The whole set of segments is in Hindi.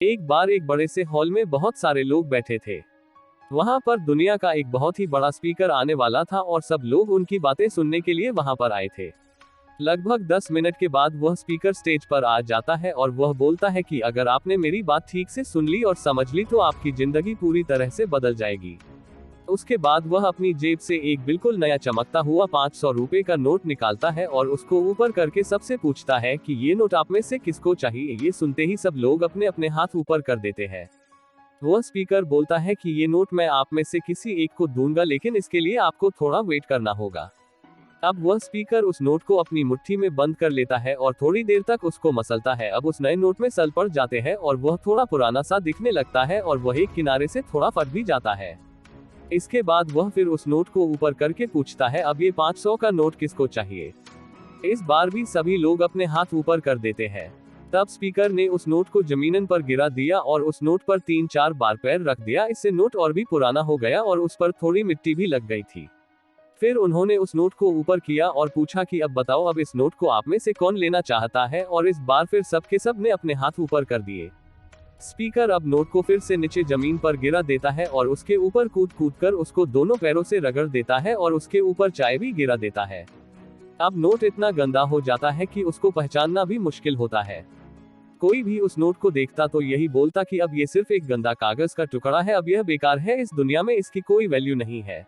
एक बार एक बड़े से हॉल में बहुत सारे लोग बैठे थे। वहां पर दुनिया का एक बहुत ही बड़ा स्पीकर आने वाला था और सब लोग उनकी बातें सुनने के लिए वहां पर आए थे। लगभग 10 मिनट के बाद वह स्पीकर स्टेज पर आ जाता है और वह बोलता है कि अगर आपने मेरी बात ठीक से सुन ली और समझ ली तो आपकी जिंदगी पूरी तरह से बदल जाएगी। उसके बाद वह अपनी जेब से एक बिल्कुल नया चमकता हुआ 500 रुपए का नोट निकालता है और उसको ऊपर करके सबसे पूछता है कि ये नोट आप में से किसको चाहिए। ये सुनते ही सब लोग अपने अपने हाथ ऊपर कर देते हैं। वह स्पीकर बोलता है कि ये नोट मैं आप में से किसी एक को दूंगा, लेकिन इसके लिए आपको थोड़ा वेट करना होगा। अब वह स्पीकर उस नोट को अपनी मुट्ठी में बंद कर लेता है और थोड़ी देर तक उसको मसलता है। अब उस नए नोट में सल पड़ जाते हैं और वह थोड़ा पुराना सा दिखने लगता है और वह एक किनारे से थोड़ा फट भी जाता है। इसके बाद वह फिर उस नोट को ऊपर करके पूछता है, अब ये 500 का नोट किसको चाहिए। इस बार भी सभी लोग अपने हाथ ऊपर कर देते हैं। तब स्पीकर ने उस नोट को जमीन पर गिरा दिया और उस नोट पर 3-4 बार पैर रख दिया। इससे नोट और भी पुराना हो गया और उस पर थोड़ी मिट्टी भी लग गई थी। फिर उन्होंने उस नोट को ऊपर किया और पूछा कि अब बताओ, अब इस नोट को आप में से कौन लेना चाहता है। और इस बार फिर सबके सब ने अपने हाथ ऊपर कर दिए। स्पीकर अब नोट को फिर से नीचे जमीन पर गिरा देता है और उसके ऊपर कूद कूद कर उसको दोनों पैरों से रगड़ देता है और उसके ऊपर चाय भी गिरा देता है। अब नोट इतना गंदा हो जाता है कि उसको पहचानना भी मुश्किल होता है। कोई भी उस नोट को देखता तो यही बोलता कि अब ये सिर्फ एक गंदा कागज का टुकड़ा है, अब यह बेकार है, इस दुनिया में इसकी कोई वैल्यू नहीं है।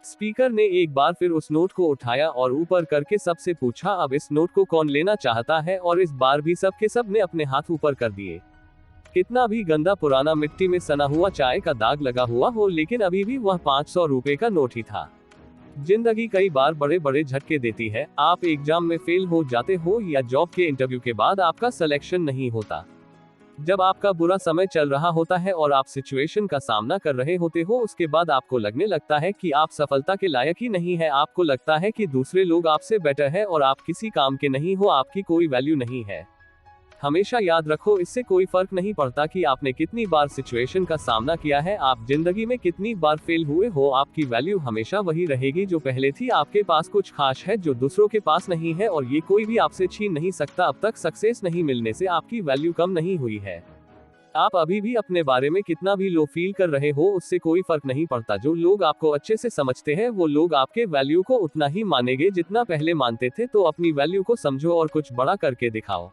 स्पीकर ने एक बार फिर उस नोट को उठाया और ऊपर करके सबसे पूछा, अब इस नोट को कौन लेना चाहता है। और इस बार भी सबके सब ने अपने हाथ ऊपर कर दिए। कितना भी गंदा पुराना मिट्टी में सना हुआ चाय का दाग लगा हुआ हो, लेकिन अभी भी वह 500 रुपए का नोट ही था। जिंदगी कई बार बड़े बड़े झटके देती है। आप एग्जाम में फेल हो जाते हो या जॉब के इंटरव्यू के बाद आपका सिलेक्शन नहीं होता। जब आपका बुरा समय चल रहा होता है और आप सिचुएशन का सामना कर रहे होते हो, उसके बाद आपको लगने लगता है कि आप सफलता के लायक ही नहीं है। आपको लगता है कि दूसरे लोग आपसे बेटर है और आप किसी काम के नहीं हो, आपकी कोई वैल्यू नहीं है। हमेशा याद रखो, इससे कोई फर्क नहीं पड़ता कि आपने कितनी बार सिचुएशन का सामना किया है, आप जिंदगी में कितनी बार फेल हुए हो, आपकी वैल्यू हमेशा वही रहेगी जो पहले थी। आपके पास कुछ खास है जो दूसरों के पास नहीं है और ये कोई भी आपसे छीन नहीं सकता। अब तक सक्सेस नहीं मिलने से आपकी वैल्यू कम नहीं हुई है। आप अभी भी अपने बारे में कितना भी लो फील कर रहे हो, उससे कोई फर्क नहीं पड़ता। जो लोग आपको अच्छे से समझते हैं वो लोग आपके वैल्यू को उतना ही मानेंगे जितना पहले मानते थे। तो अपनी वैल्यू को समझो और कुछ बड़ा करके दिखाओ।